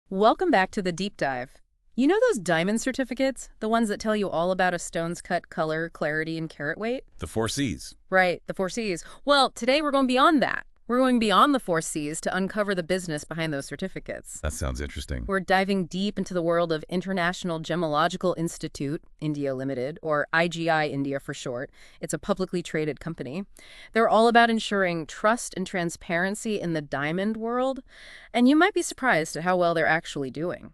Welcome back to the deep dive. You know those diamond certificates? The ones that tell you all about a stone's cut, color, clarity, and carat weight? The four C's. Right, the four C's. Well, today we're going beyond that. We're going beyond the four C's to uncover the business behind those certificates. That sounds interesting. We're diving deep into the world of International Gemmological Institute, India Limited, or IGI India for short. It's a publicly traded company. They're all about ensuring trust and transparency in the diamond world, and you might be surprised at how well they're actually doing.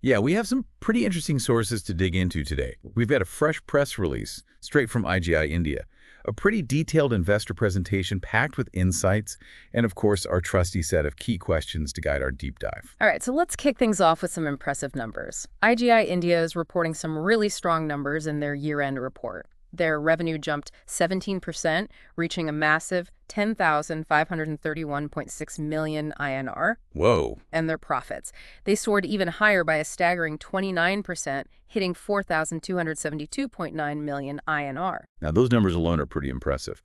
Yeah, we have some pretty interesting sources to dig into today. We've got a fresh press release straight from IGI India, a pretty detailed investor presentation packed with insights, and of course, our trusty set of key questions to guide our deep dive. All right, so let's kick things off with some impressive numbers. IGI India is reporting some really strong numbers in their year-end report. Their revenue jumped 17%, reaching a massive 10,531.6 million INR. Whoa. And their profits. They soared even higher by a staggering 29%, hitting 4,272.9 million INR. Now, those numbers alone are pretty impressive.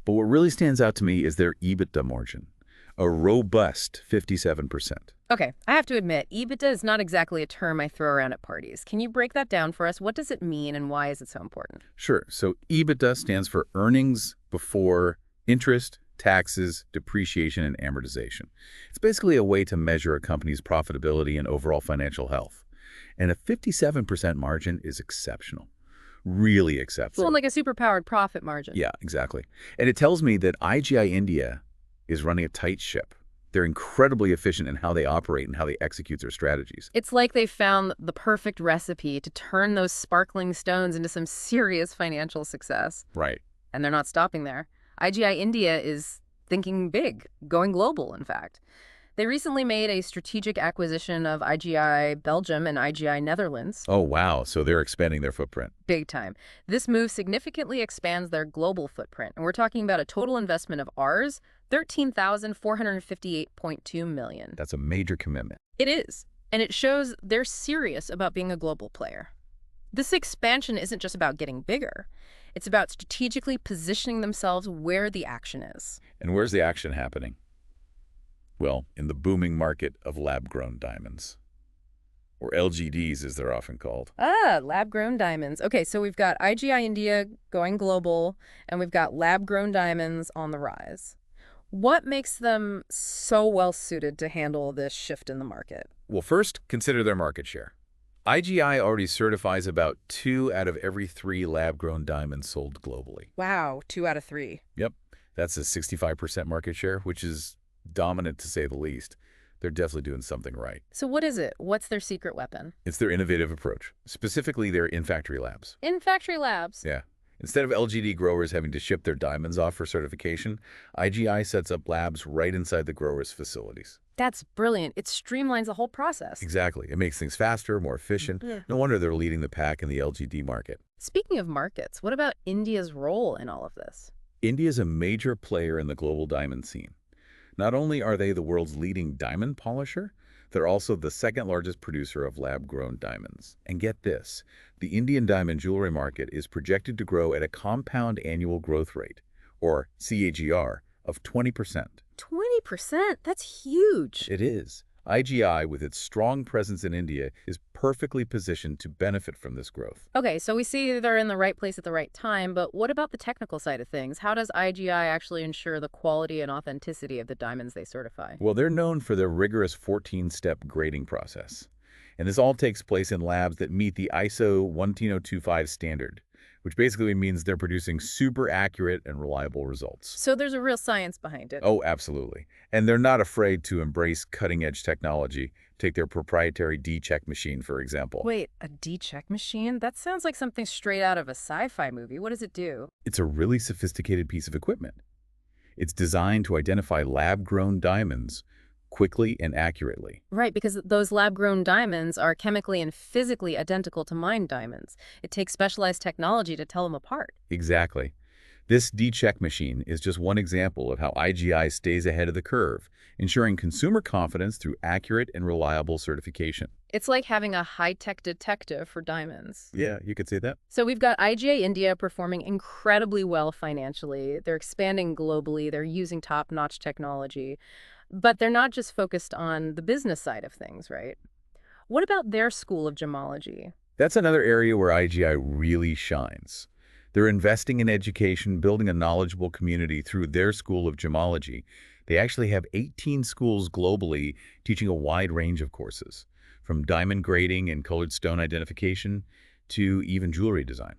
But what really stands out to me is their EBITDA margin, a robust 57%. Okay, I have to admit, EBITDA is not exactly a term I throw around at parties. Can you break that down for us? What does it mean and why is it so important? Sure. So EBITDA stands for earnings before interest, taxes, depreciation, and amortization. It's basically a way to measure a company's profitability and overall financial health. And a 57% margin is exceptional. Really exceptional. Well, like a superpowered profit margin. Yeah, exactly. And it tells me that IGI India is running a tight ship. They're incredibly efficient in how they operate and how they execute their strategies. It's like they found the perfect recipe to turn those sparkling stones into some serious financial success. Right. And they're not stopping there. IGI India is thinking big, going global, in fact. They recently made a strategic acquisition of IGI Belgium and IGI Netherlands. Oh, wow. So they're expanding their footprint. Big time. This move significantly expands their global footprint. And we're talking about a total investment of ours, 13,458.2 million. That's a major commitment. It is. And it shows they're serious about being a global player. This expansion isn't just about getting bigger. It's about strategically positioning themselves where the action is. And where's the action happening? Well, in the booming market of lab-grown diamonds, or LGDs as they're often called. Ah, lab-grown diamonds. Okay, so we've got IGI India going global, and we've got lab-grown diamonds on the rise. What makes them so well-suited to handle this shift in the market? Well, first, consider their market share. IGI already certifies about 2 out of every 3 lab-grown diamonds sold globally. Wow, 2 out of 3. Yep, that's a 65% market share, which is dominant to say the least. They're definitely doing something right. So what is it? What's their secret weapon? It's their innovative approach, specifically their in-factory labs. In-factory labs? Yeah. Instead of LGD growers having to ship their diamonds off for certification, IGI sets up labs right inside the growers' facilities. That's brilliant. It streamlines the whole process. Exactly. It makes things faster, more efficient. Yeah. No wonder they're leading the pack in the LGD market. Speaking of markets, what about India's role in all of this? India is a major player in the global diamond scene. Not only are they the world's leading diamond polisher, they're also the second largest producer of lab-grown diamonds. And get this, the Indian diamond jewelry market is projected to grow at a compound annual growth rate, or CAGR, of 20%. 20%? That's huge. It is. IGI, with its strong presence in India, is perfectly positioned to benefit from this growth. Okay, so we see they're in the right place at the right time, but what about the technical side of things? How does IGI actually ensure the quality and authenticity of the diamonds they certify? Well, they're known for their rigorous 14-step grading process. And this all takes place in labs that meet the ISO 14025 standard, which basically means they're producing super accurate and reliable results. So there's a real science behind it. Oh, absolutely. And they're not afraid to embrace cutting-edge technology. Take their proprietary D-check machine, for example. Wait, a D-check machine? That sounds like something straight out of a sci-fi movie. What does it do? It's a really sophisticated piece of equipment. It's designed to identify lab-grown diamonds quickly and accurately. Right, because those lab-grown diamonds are chemically and physically identical to mined diamonds. It takes specialized technology to tell them apart. Exactly. This D-check machine is just one example of how IGI stays ahead of the curve, ensuring consumer confidence through accurate and reliable certification. It's like having a high-tech detective for diamonds. Yeah, you could say that. So we've got IGA India performing incredibly well financially. They're expanding globally. They're using top-notch technology. But they're not just focused on the business side of things, right? What about their school of gemology? That's another area where IGI really shines. They're investing in education, building a knowledgeable community through their school of gemology. They actually have 18 schools globally teaching a wide range of courses, from diamond grading and colored stone identification to even jewelry design.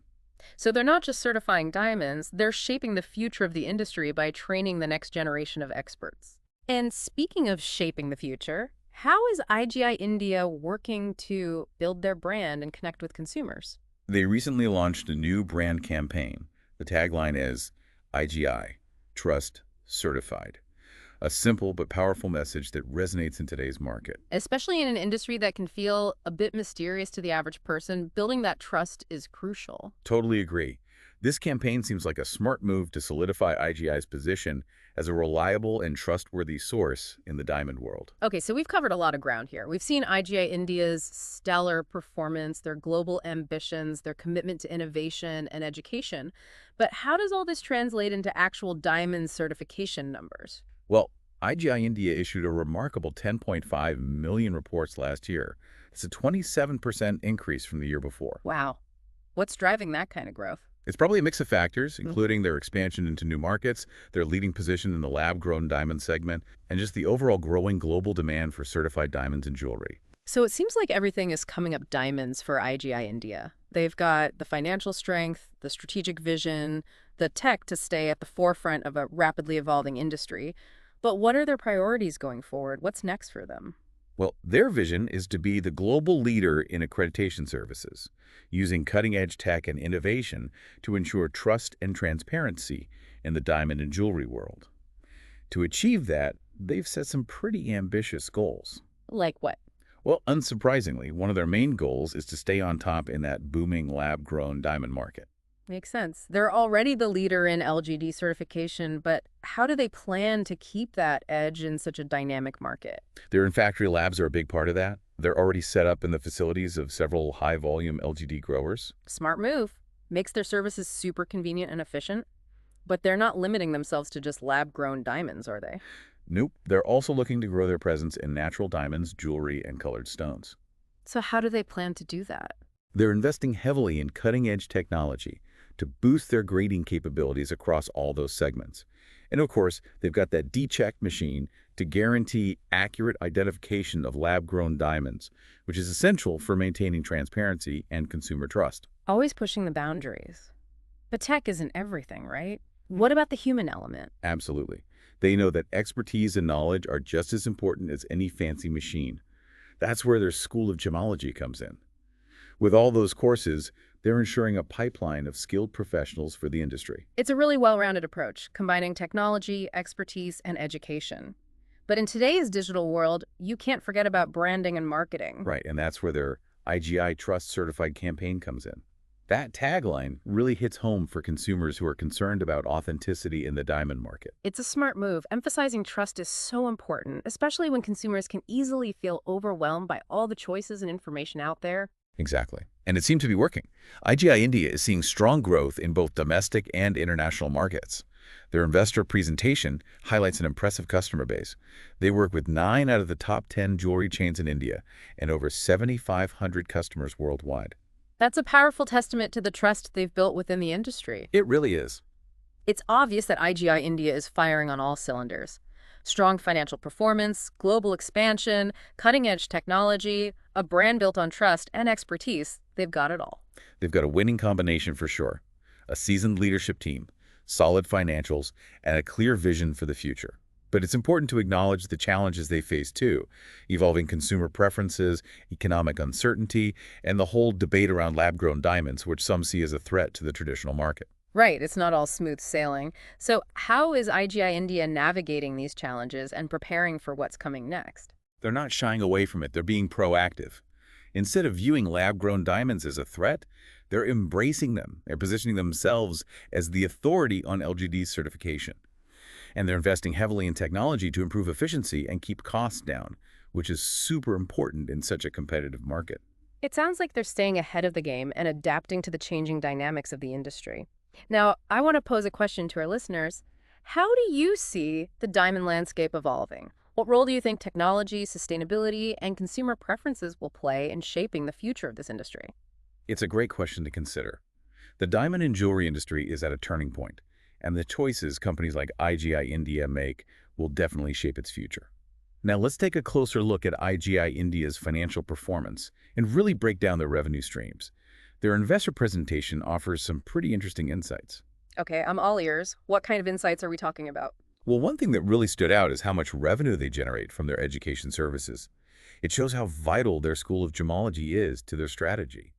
So they're not just certifying diamonds, they're shaping the future of the industry by training the next generation of experts. And speaking of shaping the future, how is IGI India working to build their brand and connect with consumers? They recently launched a new brand campaign. The tagline is IGI, Trust Certified. A simple but powerful message that resonates in today's market. Especially in an industry that can feel a bit mysterious to the average person, building that trust is crucial. Totally agree. This campaign seems like a smart move to solidify IGI's position as a reliable and trustworthy source in the diamond world. Okay, so we've covered a lot of ground here. We've seen IGI India's stellar performance, their global ambitions, their commitment to innovation and education. But how does all this translate into actual diamond certification numbers? Well, IGI India issued a remarkable 10.5 million reports last year. It's a 27% increase from the year before. Wow. What's driving that kind of growth? It's probably a mix of factors, Mm. including their expansion into new markets, their leading position in the lab-grown diamond segment, and just the overall growing global demand for certified diamonds and jewelry. So it seems like everything is coming up diamonds for IGI India. They've got the financial strength, the strategic vision, the tech to stay at the forefront of a rapidly evolving industry. But what are their priorities going forward? What's next for them? Well, their vision is to be the global leader in accreditation services, using cutting-edge tech and innovation to ensure trust and transparency in the diamond and jewelry world. To achieve that, they've set some pretty ambitious goals. Like what? Well, unsurprisingly, one of their main goals is to stay on top in that booming lab-grown diamond market. Makes sense. They're already the leader in LGD certification, but how do they plan to keep that edge in such a dynamic market? Their in-factory labs are a big part of that. They're already set up in the facilities of several high-volume LGD growers. Smart move. Makes their services super convenient and efficient. But they're not limiting themselves to just lab-grown diamonds, are they? Nope, they're also looking to grow their presence in natural diamonds, jewelry, and colored stones. So how do they plan to do that? They're investing heavily in cutting-edge technology to boost their grading capabilities across all those segments. And of course, they've got that D-check machine to guarantee accurate identification of lab-grown diamonds, which is essential for maintaining transparency and consumer trust. Always pushing the boundaries. But tech isn't everything, right? What about the human element? Absolutely. They know that expertise and knowledge are just as important as any fancy machine. That's where their school of gemology comes in. With all those courses, they're ensuring a pipeline of skilled professionals for the industry. It's a really well-rounded approach, combining technology, expertise, and education. But in today's digital world, you can't forget about branding and marketing. Right, and that's where their IGI Trust Certified campaign comes in. That tagline really hits home for consumers who are concerned about authenticity in the diamond market. It's a smart move. Emphasizing trust is so important, especially when consumers can easily feel overwhelmed by all the choices and information out there. Exactly. And it seemed to be working. IGI India is seeing strong growth in both domestic and international markets. Their investor presentation highlights an impressive customer base. They work with 9 out of the top 10 jewelry chains in India and over 7,500 customers worldwide. That's a powerful testament to the trust they've built within the industry. It really is. It's obvious that IGI India is firing on all cylinders. Strong financial performance, global expansion, cutting-edge technology, a brand built on trust and expertise. They've got it all. They've got a winning combination for sure. A seasoned leadership team, solid financials, and a clear vision for the future. But it's important to acknowledge the challenges they face too, evolving consumer preferences, economic uncertainty, and the whole debate around lab-grown diamonds, which some see as a threat to the traditional market. Right, it's not all smooth sailing. So how is IGI India navigating these challenges and preparing for what's coming next? They're not shying away from it, they're being proactive. Instead of viewing lab-grown diamonds as a threat, they're embracing them. They're positioning themselves as the authority on LGD certification. And they're investing heavily in technology to improve efficiency and keep costs down, which is super important in such a competitive market. It sounds like they're staying ahead of the game and adapting to the changing dynamics of the industry. Now, I want to pose a question to our listeners. How do you see the diamond landscape evolving? What role do you think technology, sustainability, and consumer preferences will play in shaping the future of this industry? It's a great question to consider. The diamond and jewelry industry is at a turning point, and the choices companies like IGI India make will definitely shape its future. Now let's take a closer look at IGI India's financial performance and really break down their revenue streams. Their investor presentation offers some pretty interesting insights. Okay, I'm all ears. What kind of insights are we talking about? Well, one thing that really stood out is how much revenue they generate from their education services. It shows how vital their School of Gemmology is to their strategy.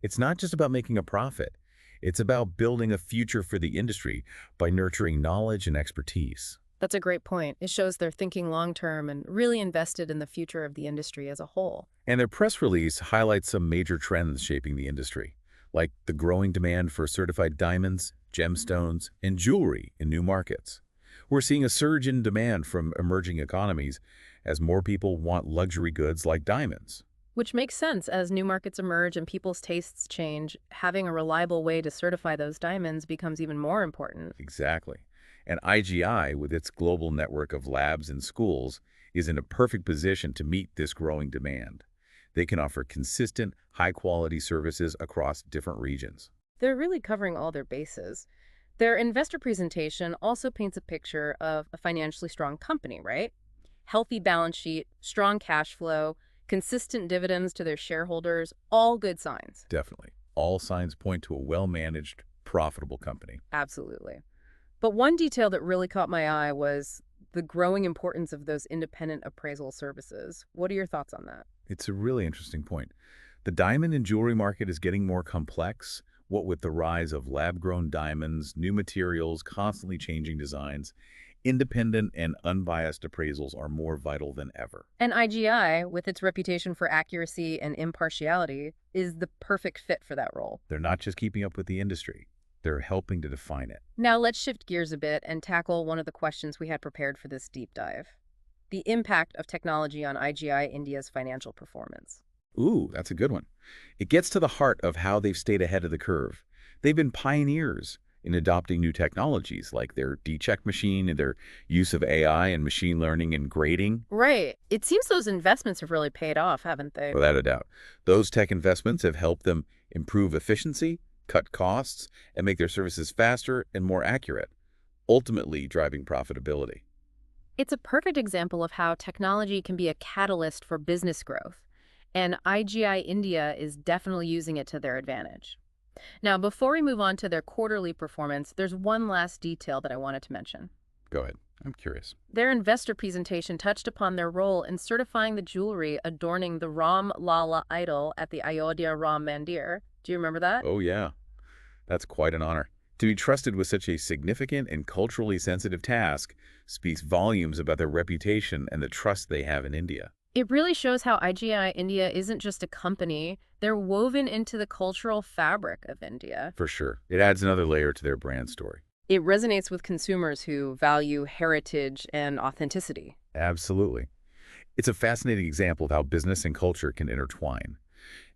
It's not just about making a profit. It's about building a future for the industry by nurturing knowledge and expertise. That's a great point. It shows they're thinking long term and really invested in the future of the industry as a whole. And their press release highlights some major trends shaping the industry, like the growing demand for certified diamonds, gemstones, and jewelry in new markets. We're seeing a surge in demand from emerging economies as more people want luxury goods like diamonds. Which makes sense as new markets emerge and people's tastes change. Having a reliable way to certify those diamonds becomes even more important. Exactly. And IGI, with its global network of labs and schools, is in a perfect position to meet this growing demand. They can offer consistent, high-quality services across different regions. They're really covering all their bases. Their investor presentation also paints a picture of a financially strong company, right? Healthy balance sheet, strong cash flow, consistent dividends to their shareholders, all good signs. Definitely. All signs point to a well-managed, profitable company. Absolutely. But one detail that really caught my eye was the growing importance of those independent appraisal services. What are your thoughts on that? It's a really interesting point. The diamond and jewelry market is getting more complex, what with the rise of lab-grown diamonds, new materials, constantly changing designs. Independent and unbiased appraisals are more vital than ever. And IGI, with its reputation for accuracy and impartiality, is the perfect fit for that role. They're not just keeping up with the industry, they're helping to define it. Now let's shift gears a bit and tackle one of the questions we had prepared for this deep dive. The impact of technology on IGI India's financial performance. Ooh, that's a good one. It gets to the heart of how they've stayed ahead of the curve. They've been pioneers in adopting new technologies like their D-check machine and their use of AI and machine learning and grading. Right. It seems those investments have really paid off, haven't they? Without a doubt. Those tech investments have helped them improve efficiency, cut costs, and make their services faster and more accurate, ultimately driving profitability. It's a perfect example of how technology can be a catalyst for business growth, and IGI India is definitely using it to their advantage. Now, before we move on to their quarterly performance, there's one last detail that I wanted to mention. Go ahead. I'm curious. Their investor presentation touched upon their role in certifying the jewelry adorning the Ram Lala idol at the Ayodhya Ram Mandir. Do you remember that? Oh, yeah. That's quite an honor. To be trusted with such a significant and culturally sensitive task speaks volumes about their reputation and the trust they have in India. It really shows how IGI India isn't just a company, they're woven into the cultural fabric of India. For sure. It adds another layer to their brand story. It resonates with consumers who value heritage and authenticity. Absolutely. It's a fascinating example of how business and culture can intertwine.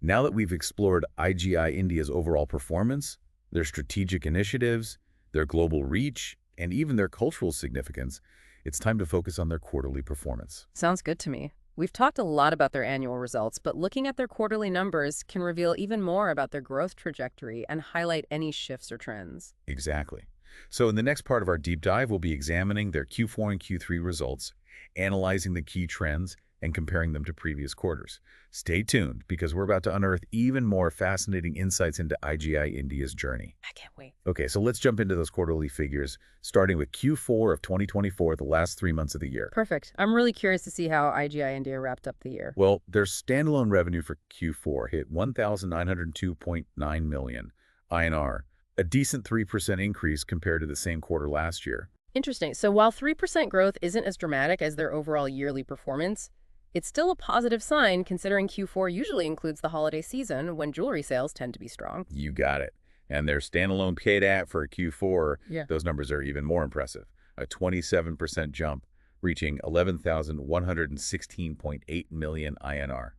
Now that we've explored IGI India's overall performance, their strategic initiatives, their global reach, and even their cultural significance, it's time to focus on their quarterly performance. Sounds good to me. We've talked a lot about their annual results, but looking at their quarterly numbers can reveal even more about their growth trajectory and highlight any shifts or trends. Exactly. So in the next part of our deep dive, we'll be examining their Q4 and Q3 results, analyzing the key trends, and comparing them to previous quarters. Stay tuned, because we're about to unearth even more fascinating insights into IGI India's journey. I can't wait. Okay, so let's jump into those quarterly figures, starting with Q4 of 2024, the last 3 months of the year. Perfect. I'm really curious to see how IGI India wrapped up the year. Well, their standalone revenue for Q4 hit 1,902.9 million INR, a decent 3% increase compared to the same quarter last year. Interesting. So while 3% growth isn't as dramatic as their overall yearly performance, it's still a positive sign considering Q4 usually includes the holiday season when jewelry sales tend to be strong. You got it. And their standalone PADAT for Q4, Yeah. those numbers are even more impressive. A 27% jump, reaching 11,116.8 million INR.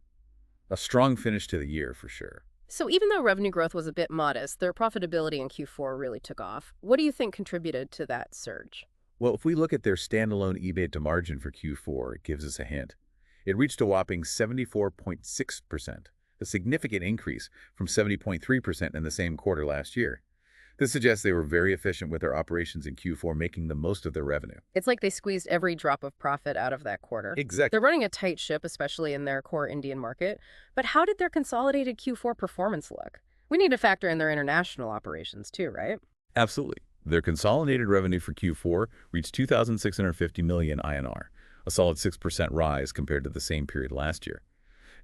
A strong finish to the year for sure. So even though revenue growth was a bit modest, their profitability in Q4 really took off. What do you think contributed to that surge? Well, if we look at their standalone EBITDA margin for Q4, it gives us a hint. It reached a whopping 74.6%, a significant increase from 70.3% in the same quarter last year. This suggests they were very efficient with their operations in Q4, making the most of their revenue. It's like they squeezed every drop of profit out of that quarter. Exactly. They're running a tight ship, especially in their core Indian market. But how did their consolidated Q4 performance look? We need to factor in their international operations too, right? Absolutely. Their consolidated revenue for Q4 reached 2,650 million INR, a solid 6% rise compared to the same period last year.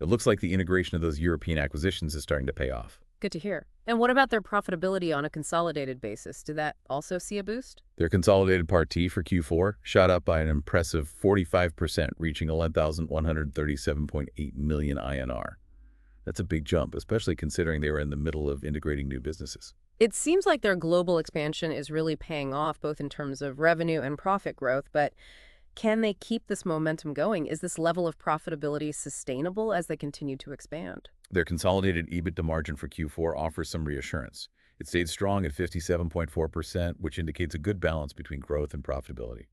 It looks like the integration of those European acquisitions is starting to pay off. Good to hear. And what about their profitability on a consolidated basis? Did that also see a boost? Their consolidated Part T for Q4 shot up by an impressive 45%, reaching 11,137.8 million INR. That's a big jump, especially considering they were in the middle of integrating new businesses. It seems like their global expansion is really paying off, both in terms of revenue and profit growth, but can they keep this momentum going? Is this level of profitability sustainable as they continue to expand? Their consolidated EBITDA margin for Q4 offers some reassurance. It stayed strong at 57.4%, which indicates a good balance between growth and profitability.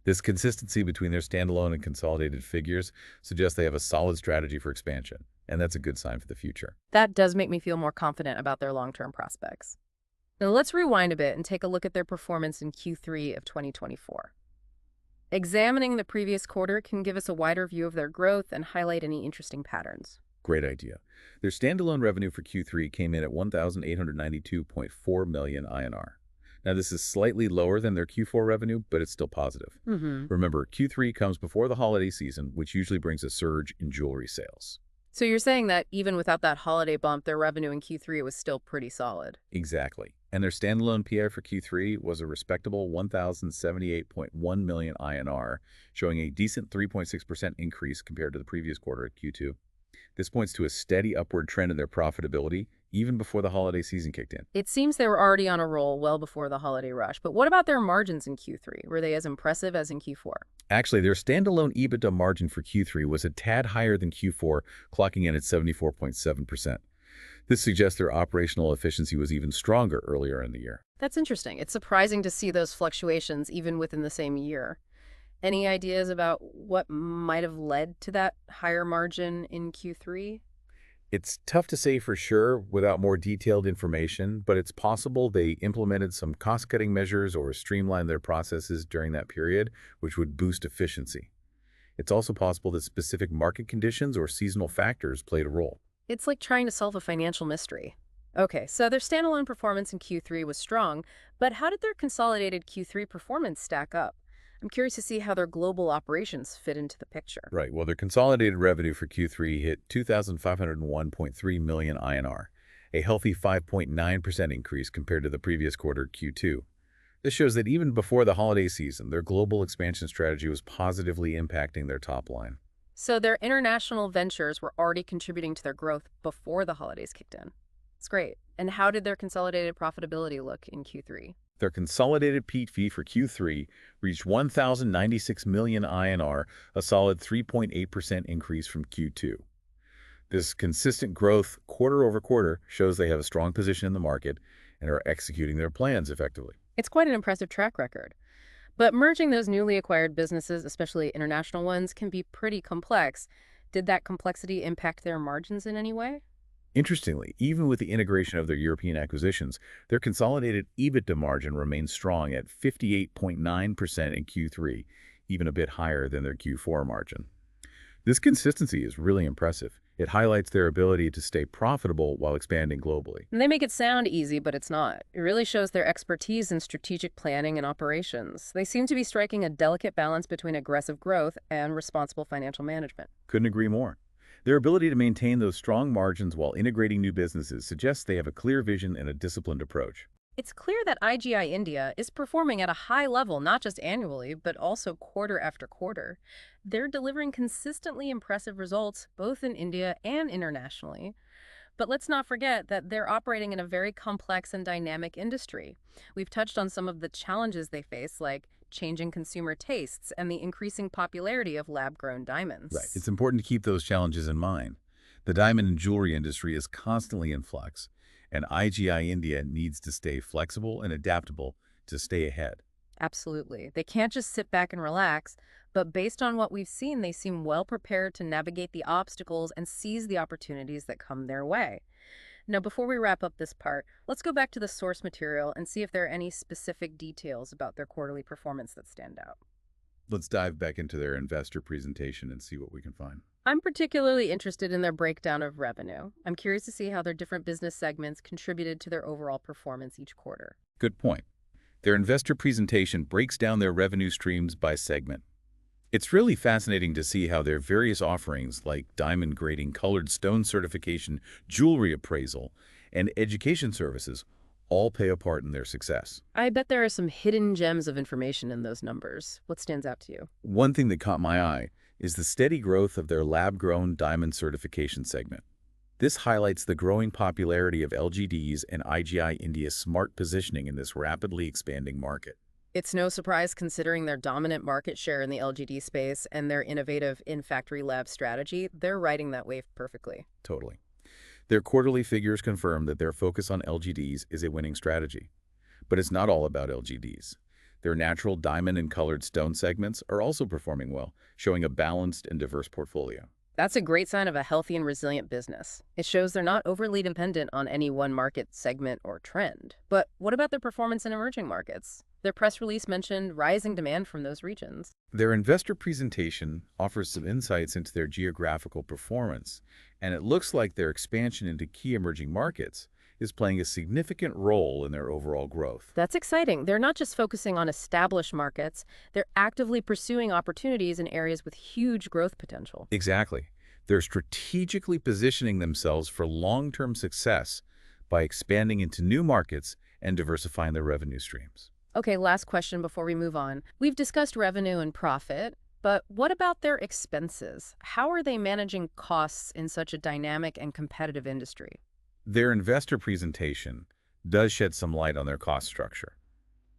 This consistency between their standalone and consolidated figures suggests they have a solid strategy for expansion, and that's a good sign for the future. That does make me feel more confident about their long-term prospects. Now let's rewind a bit and take a look at their performance in Q3 of 2024. Examining the previous quarter can give us a wider view of their growth and highlight any interesting patterns. Great idea. Their standalone revenue for Q3 came in at 1,892.4 million INR. Now, this is slightly lower than their Q4 revenue, but it's still positive. Remember, Q3 comes before the holiday season, which usually brings a surge in jewelry sales. So you're saying that even without that holiday bump, their revenue in Q3 was still pretty solid. Exactly. And their standalone PI for Q3 was a respectable 1,078.1 million INR, showing a decent 3.6% increase compared to the previous quarter at Q2. This points to a steady upward trend in their profitability, even before the holiday season kicked in. It seems they were already on a roll well before the holiday rush, but what about their margins in Q3? Were they as impressive as in Q4? Actually, their standalone EBITDA margin for Q3 was a tad higher than Q4, clocking in at 74.7%. This suggests their operational efficiency was even stronger earlier in the year. That's interesting. It's surprising to see those fluctuations even within the same year. Any ideas about what might have led to that higher margin in Q3? It's tough to say for sure without more detailed information, but it's possible they implemented some cost-cutting measures or streamlined their processes during that period, which would boost efficiency. It's also possible that specific market conditions or seasonal factors played a role. It's like trying to solve a financial mystery. Okay, so their standalone performance in Q3 was strong, but how did their consolidated Q3 performance stack up? I'm curious to see how their global operations fit into the picture. Right. Well, their consolidated revenue for Q3 hit 2,501.3 million INR, a healthy 5.9% increase compared to the previous quarter, Q2. This shows that even before the holiday season, their global expansion strategy was positively impacting their top line. So their international ventures were already contributing to their growth before the holidays kicked in. It's great. And how did their consolidated profitability look in Q3? Their consolidated PTV for Q3 reached 1,096 million INR, a solid 3.8% increase from Q2. This consistent growth quarter over quarter shows they have a strong position in the market and are executing their plans effectively. It's quite an impressive track record. But merging those newly acquired businesses, especially international ones, can be pretty complex. Did that complexity impact their margins in any way? Interestingly, even with the integration of their European acquisitions, their consolidated EBITDA margin remains strong at 58.9% in Q3, even a bit higher than their Q4 margin. This consistency is really impressive. It highlights their ability to stay profitable while expanding globally. And they make it sound easy, but it's not. It really shows their expertise in strategic planning and operations. They seem to be striking a delicate balance between aggressive growth and responsible financial management. Couldn't agree more. Their ability to maintain those strong margins while integrating new businesses suggests they have a clear vision and a disciplined approach. It's clear that IGI India is performing at a high level, not just annually, but also quarter after quarter. They're delivering consistently impressive results, both in India and internationally. But let's not forget that they're operating in a very complex and dynamic industry. We've touched on some of the challenges they face, like changing consumer tastes and the increasing popularity of lab-grown diamonds. Right. It's important to keep those challenges in mind. The diamond and jewelry industry is constantly in flux, and IGI India needs to stay flexible and adaptable to stay ahead. Absolutely. They can't just sit back and relax, but based on what we've seen, they seem well prepared to navigate the obstacles and seize the opportunities that come their way. Now, before we wrap up this part, let's go back to the source material and see if there are any specific details about their quarterly performance that stand out. Let's dive back into their investor presentation and see what we can find. I'm particularly interested in their breakdown of revenue. I'm curious to see how their different business segments contributed to their overall performance each quarter. Good point. Their investor presentation breaks down their revenue streams by segment. It's really fascinating to see how their various offerings like diamond grading, colored stone certification, jewelry appraisal, and education services all play a part in their success. I bet there are some hidden gems of information in those numbers. What stands out to you? One thing that caught my eye is the steady growth of their lab-grown diamond certification segment. This highlights the growing popularity of LGD's and IGI India's smart positioning in this rapidly expanding market. It's no surprise considering their dominant market share in the LGD space and their innovative in-factory lab strategy, they're riding that wave perfectly. Totally. Their quarterly figures confirm that their focus on LGDs is a winning strategy. But it's not all about LGDs. Their natural diamond and colored stone segments are also performing well, showing a balanced and diverse portfolio. That's a great sign of a healthy and resilient business. It shows they're not overly dependent on any one market segment or trend. But what about their performance in emerging markets? Their press release mentioned rising demand from those regions. Their investor presentation offers some insights into their geographical performance, and it looks like their expansion into key emerging markets is playing a significant role in their overall growth. That's exciting. They're not just focusing on established markets, they're actively pursuing opportunities in areas with huge growth potential. Exactly. They're strategically positioning themselves for long-term success by expanding into new markets and diversifying their revenue streams. Okay, last question before we move on. We've discussed revenue and profit, but what about their expenses? How are they managing costs in such a dynamic and competitive industry? Their investor presentation does shed some light on their cost structure.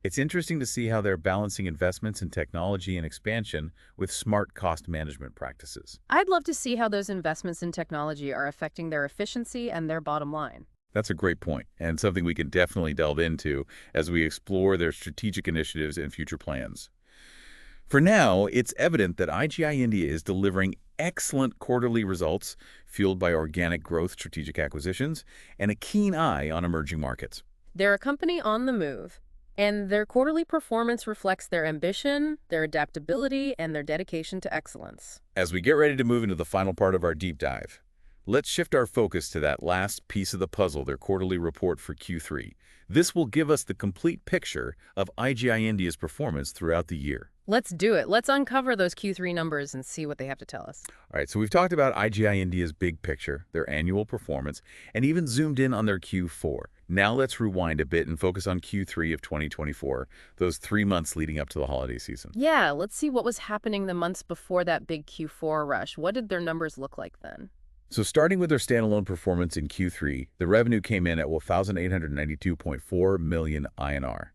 It's interesting to see how they're balancing investments in technology and expansion with smart cost management practices. I'd love to see how those investments in technology are affecting their efficiency and their bottom line. That's a great point, and something we can definitely delve into as we explore their strategic initiatives and future plans. For now, it's evident that IGI India is delivering excellent quarterly results fueled by organic growth, strategic acquisitions, and a keen eye on emerging markets. They're a company on the move, and their quarterly performance reflects their ambition, their adaptability, and their dedication to excellence. As we get ready to move into the final part of our deep dive, let's shift our focus to that last piece of the puzzle, their quarterly report for Q3. This will give us the complete picture of IGI India's performance throughout the year. Let's do it. Let's uncover those Q3 numbers and see what they have to tell us. All right, so we've talked about IGI India's big picture, their annual performance, and even zoomed in on their Q4. Now let's rewind a bit and focus on Q3 of 2024, those 3 months leading up to the holiday season. Yeah, let's see what was happening the months before that big Q4 rush. What did their numbers look like then? So starting with their standalone performance in Q3, the revenue came in at 1,892.4 million INR.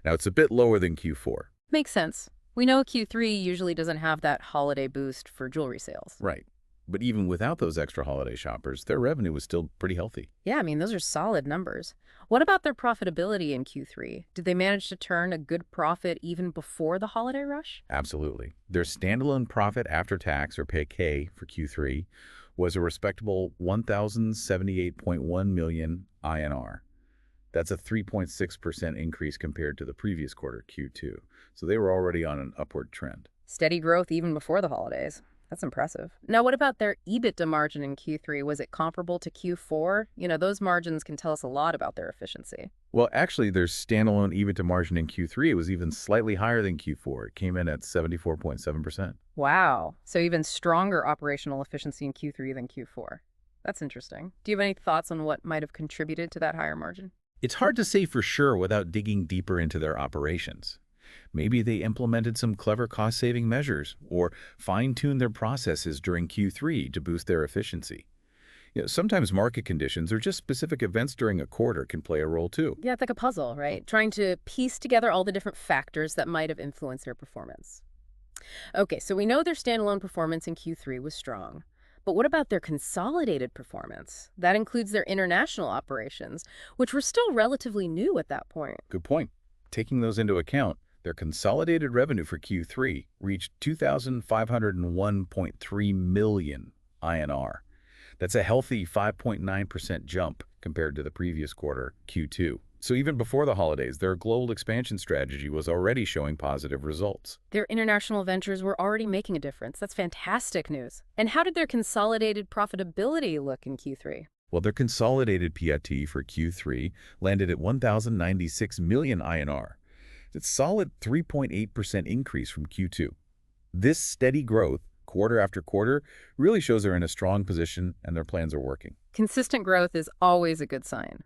Now it's a bit lower than Q4. Makes sense. We know Q3 usually doesn't have that holiday boost for jewelry sales. Right. But even without those extra holiday shoppers, their revenue was still pretty healthy. Yeah, I mean, those are solid numbers. What about their profitability in Q3? Did they manage to turn a good profit even before the holiday rush? Absolutely. Their standalone profit after tax, or PK, for Q3 was a respectable 1,078.1 million INR. That's a 3.6% increase compared to the previous quarter, Q2. So they were already on an upward trend. Steady growth even before the holidays. That's impressive. Now, what about their EBITDA margin in Q3? Was it comparable to Q4? You know, those margins can tell us a lot about their efficiency. Well, actually, their standalone EBITDA margin in Q3 was even slightly higher than Q4. It came in at 74.7%. Wow. So even stronger operational efficiency in Q3 than Q4. That's interesting. Do you have any thoughts on what might have contributed to that higher margin? It's hard to say for sure without digging deeper into their operations. Maybe they implemented some clever cost-saving measures or fine-tuned their processes during Q3 to boost their efficiency. Sometimes market conditions or just specific events during a quarter can play a role too. Yeah, it's like a puzzle, right? Trying to piece together all the different factors that might have influenced their performance. Okay, so we know their standalone performance in Q3 was strong. But what about their consolidated performance? That includes their international operations, which were still relatively new at that point. Good point. Taking those into account, Their consolidated revenue for Q3 reached 2,501.3 million INR. That's a healthy 5.9% jump compared to the previous quarter, Q2. So even before the holidays, their global expansion strategy was already showing positive results. Their international ventures were already making a difference. That's fantastic news. And how did their consolidated profitability look in Q3? Well, their consolidated PAT for Q3 landed at 1,096 million INR. It's a solid 3.8% increase from Q2. This steady growth, quarter after quarter, really shows they're in a strong position and their plans are working. Consistent growth is always a good sign.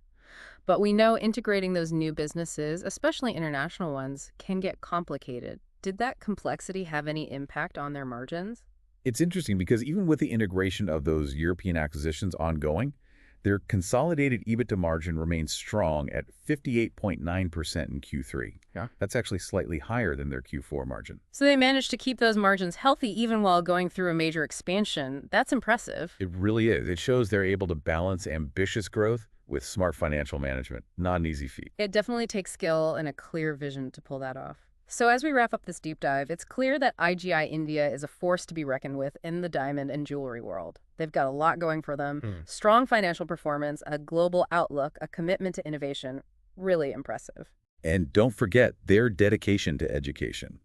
But we know integrating those new businesses, especially international ones, can get complicated. Did that complexity have any impact on their margins? It's interesting because even with the integration of those European acquisitions ongoing, their consolidated EBITDA margin remains strong at 58.9% in Q3. Yeah. That's actually slightly higher than their Q4 margin. So they managed to keep those margins healthy even while going through a major expansion. That's impressive. It really is. It shows they're able to balance ambitious growth with smart financial management. Not an easy feat. It definitely takes skill and a clear vision to pull that off. So as we wrap up this deep dive, it's clear that IGI India is a force to be reckoned with in the diamond and jewelry world. They've got a lot going for them. Strong financial performance, a global outlook, a commitment to innovation. Really impressive. And don't forget their dedication to education.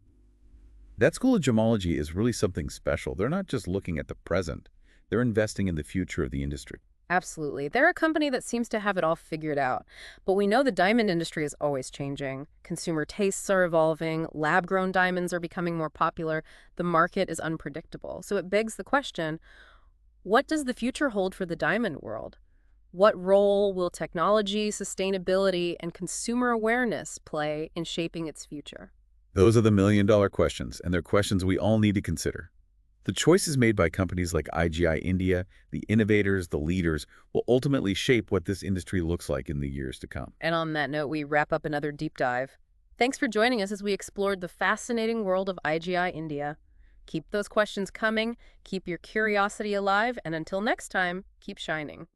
That School of Gemmology is really something special. They're not just looking at the present. They're investing in the future of the industry. Absolutely. They're a company that seems to have it all figured out. But we know the diamond industry is always changing. Consumer tastes are evolving. Lab-grown diamonds are becoming more popular. The market is unpredictable. So it begs the question, what does the future hold for the diamond world? What role will technology, sustainability, and consumer awareness play in shaping its future? Those are the million-dollar questions, and they're questions we all need to consider. The choices made by companies like IGI India, the innovators, the leaders, will ultimately shape what this industry looks like in the years to come. And on that note, we wrap up another deep dive. Thanks for joining us as we explored the fascinating world of IGI India. Keep those questions coming, keep your curiosity alive, and until next time, keep shining.